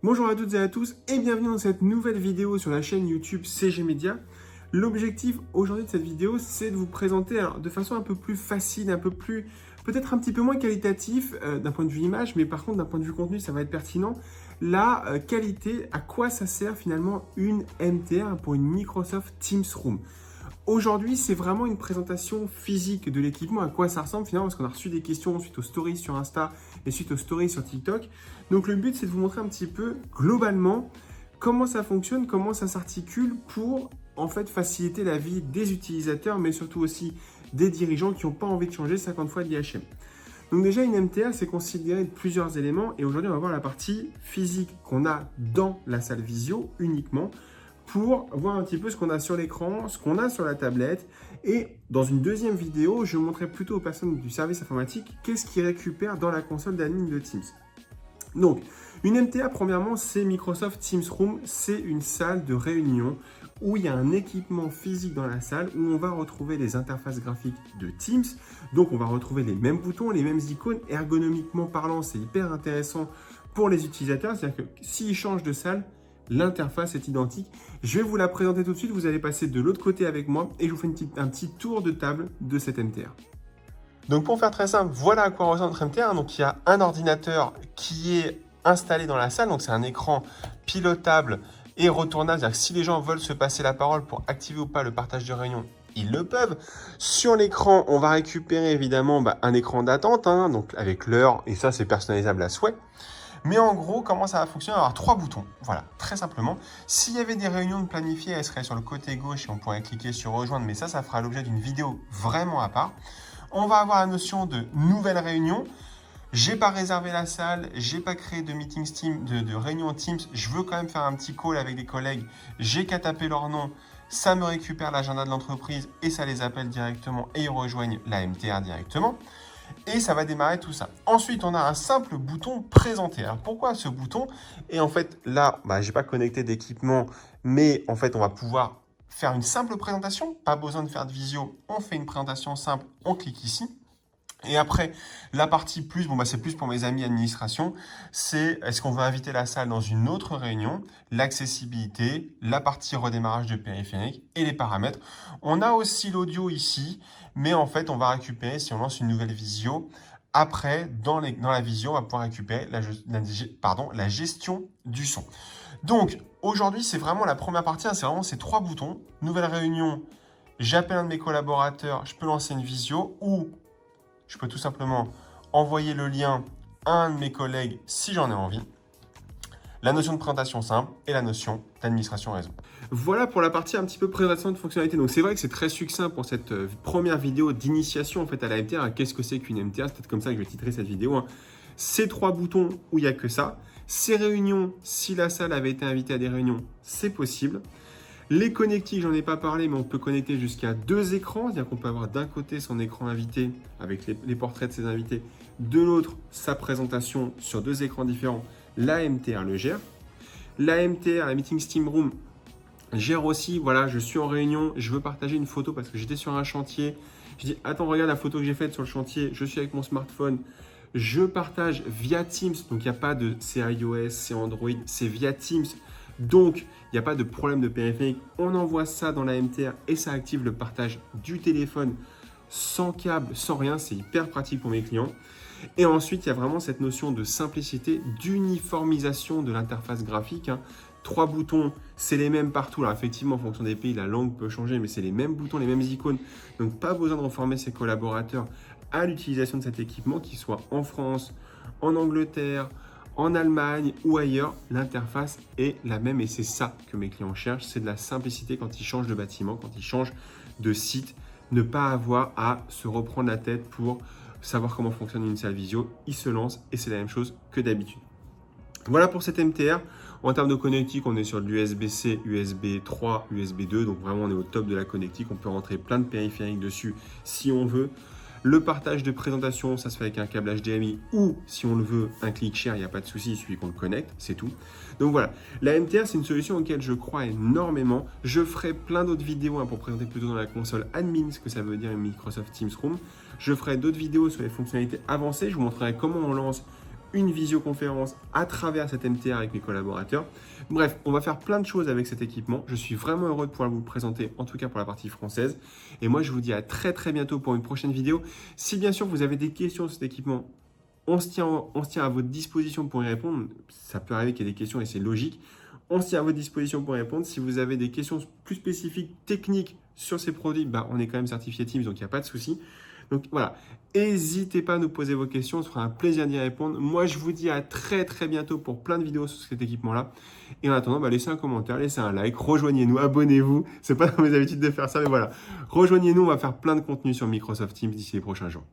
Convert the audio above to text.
Bonjour à toutes et à tous et bienvenue dans cette nouvelle vidéo sur la chaîne YouTube CG Media. L'objectif aujourd'hui de cette vidéo, c'est de vous présenter de façon un peu plus facile, peut-être un petit peu moins qualitatif d'un point de vue image, mais par contre d'un point de vue contenu, ça va être pertinent. La qualité, à quoi ça sert finalement une MTR pour une Microsoft Teams Room. Aujourd'hui, c'est vraiment une présentation physique de l'équipement, à quoi ça ressemble finalement, parce qu'on a reçu des questions suite aux stories sur Insta et suite aux stories sur TikTok. Donc le but, c'est de vous montrer un petit peu globalement comment ça fonctionne, comment ça s'articule pour en fait faciliter la vie des utilisateurs, mais surtout aussi des dirigeants qui n'ont pas envie de changer 50 fois d'IHM. Donc déjà, une MTR, c'est considéré de plusieurs éléments et aujourd'hui, on va voir la partie physique qu'on a dans la salle visio uniquement, pour voir un petit peu ce qu'on a sur l'écran, ce qu'on a sur la tablette. Et dans une deuxième vidéo, je montrerai plutôt aux personnes du service informatique qu'est-ce qu'ils récupèrent dans la console d'admin de Teams. Donc, une MTA, premièrement, c'est Microsoft Teams Room. C'est une salle de réunion où il y a un équipement physique dans la salle où on va retrouver les interfaces graphiques de Teams. Donc, on va retrouver les mêmes boutons, les mêmes icônes. Ergonomiquement parlant, c'est hyper intéressant pour les utilisateurs. C'est-à-dire que s'ils changent de salle, l'interface est identique. Je vais vous la présenter tout de suite. Vous allez passer de l'autre côté avec moi et je vous fais un petit tour de table de cette MTR. Donc pour faire très simple, voilà à quoi ressemble notre MTR. Donc il y a un ordinateur qui est installé dans la salle. Donc c'est un écran pilotable et retournable. C'est-à-dire que si les gens veulent se passer la parole pour activer ou pas le partage de réunion, ils le peuvent. Sur l'écran, on va récupérer évidemment un écran d'attente, donc avec l'heure, et ça c'est personnalisable à souhait. Mais en gros, comment ça va fonctionner? On va avoir 3 boutons. Voilà, très simplement. S'il y avait des réunions de planifier, elles seraient sur le côté gauche et on pourrait cliquer sur rejoindre, mais ça fera l'objet d'une vidéo vraiment à part. On va avoir la notion de nouvelle réunion. J'ai pas réservé la salle, j'ai pas créé de meeting Teams, de réunion Teams. Je veux quand même faire un petit call avec des collègues. J'ai qu'à taper leur nom. Ça me récupère l'agenda de l'entreprise et ça les appelle directement et ils rejoignent la MTR directement. Et ça va démarrer tout ça. Ensuite, on a un simple bouton présenter. Alors, pourquoi ce bouton? Et en fait, là, je n'ai pas connecté d'équipement, mais en fait, on va pouvoir faire une simple présentation. Pas besoin de faire de visio. On fait une présentation simple. On clique ici. Et après, la partie plus, c'est plus pour mes amis administration, c'est est-ce qu'on veut inviter la salle dans une autre réunion, l'accessibilité, la partie redémarrage de périphérique et les paramètres. On a aussi l'audio ici, mais en fait, on va récupérer, si on lance une nouvelle visio, après, dans la visio, on va pouvoir récupérer la gestion du son. Donc, aujourd'hui, c'est vraiment la première partie, c'est vraiment ces 3 boutons. Nouvelle réunion, j'appelle un de mes collaborateurs, je peux lancer une visio ou je peux tout simplement envoyer le lien à un de mes collègues si j'en ai envie. La notion de présentation simple et la notion d'administration réseau. Voilà pour la partie un petit peu présentation de fonctionnalité. Donc c'est vrai que c'est très succinct pour cette première vidéo d'initiation en fait à la MTR. Qu'est-ce que c'est qu'une MTR? C'est peut-être comme ça que je vais titrer cette vidéo. Ces 3 boutons où il n'y a que ça. Ces réunions, si la salle avait été invitée à des réunions, c'est possible. Les connectiques, j'en ai pas parlé, mais on peut connecter jusqu'à 2 écrans. C'est-à-dire qu'on peut avoir d'un côté son écran invité avec les portraits de ses invités, de l'autre sa présentation sur 2 écrans différents. La MTR le gère. La MTR, la Meeting Teams Room, gère aussi, voilà, je suis en réunion, je veux partager une photo parce que j'étais sur un chantier. Je dis, attends, regarde la photo que j'ai faite sur le chantier, je suis avec mon smartphone. Je partage via Teams, donc il n'y a pas de c'est iOS, c'est Android, c'est via Teams. Donc, il n'y a pas de problème de périphérique. On envoie ça dans la MTR et ça active le partage du téléphone sans câble, sans rien. C'est hyper pratique pour mes clients. Et ensuite, il y a vraiment cette notion de simplicité, d'uniformisation de l'interface graphique. 3 boutons, c'est les mêmes partout. Alors effectivement, en fonction des pays, la langue peut changer, mais c'est les mêmes boutons, les mêmes icônes. Donc, pas besoin de reformer ses collaborateurs à l'utilisation de cet équipement, qu'il soit en France, en Angleterre, en Allemagne ou ailleurs, l'interface est la même et c'est ça que mes clients cherchent, c'est de la simplicité quand ils changent de bâtiment, quand ils changent de site, ne pas avoir à se reprendre la tête pour savoir comment fonctionne une salle visio, ils se lancent et c'est la même chose que d'habitude. Voilà pour cette MTR. En termes de connectique, on est sur de l'USB-C, USB 3, USB 2, donc vraiment on est au top de la connectique, on peut rentrer plein de périphériques dessus si on veut. Le partage de présentation, ça se fait avec un câble HDMI ou, si on le veut, un click share, il n'y a pas de souci, il suffit qu'on le connecte, c'est tout. Donc voilà, la MTR, c'est une solution auquel je crois énormément. Je ferai plein d'autres vidéos pour présenter plutôt dans la console admin, ce que ça veut dire une Microsoft Teams Room. Je ferai d'autres vidéos sur les fonctionnalités avancées, je vous montrerai comment on lance une visioconférence à travers cette MTR avec mes collaborateurs. Bref, on va faire plein de choses avec cet équipement. Je suis vraiment heureux de pouvoir vous le présenter, en tout cas pour la partie française. Et moi, je vous dis à très très bientôt pour une prochaine vidéo. Si bien sûr vous avez des questions sur cet équipement, on se tient à votre disposition pour y répondre. Ça peut arriver qu'il y ait des questions et c'est logique. On se tient à votre disposition pour y répondre. Si vous avez des questions plus spécifiques, techniques sur ces produits, on est quand même certifié Teams, donc il n'y a pas de souci. Donc voilà, n'hésitez pas à nous poser vos questions, ce sera un plaisir d'y répondre. Moi, je vous dis à très très bientôt pour plein de vidéos sur cet équipement-là. Et en attendant, laissez un commentaire, laissez un like, rejoignez-nous, abonnez-vous. C'est pas dans mes habitudes de faire ça, mais voilà. Rejoignez-nous, on va faire plein de contenu sur Microsoft Teams d'ici les prochains jours.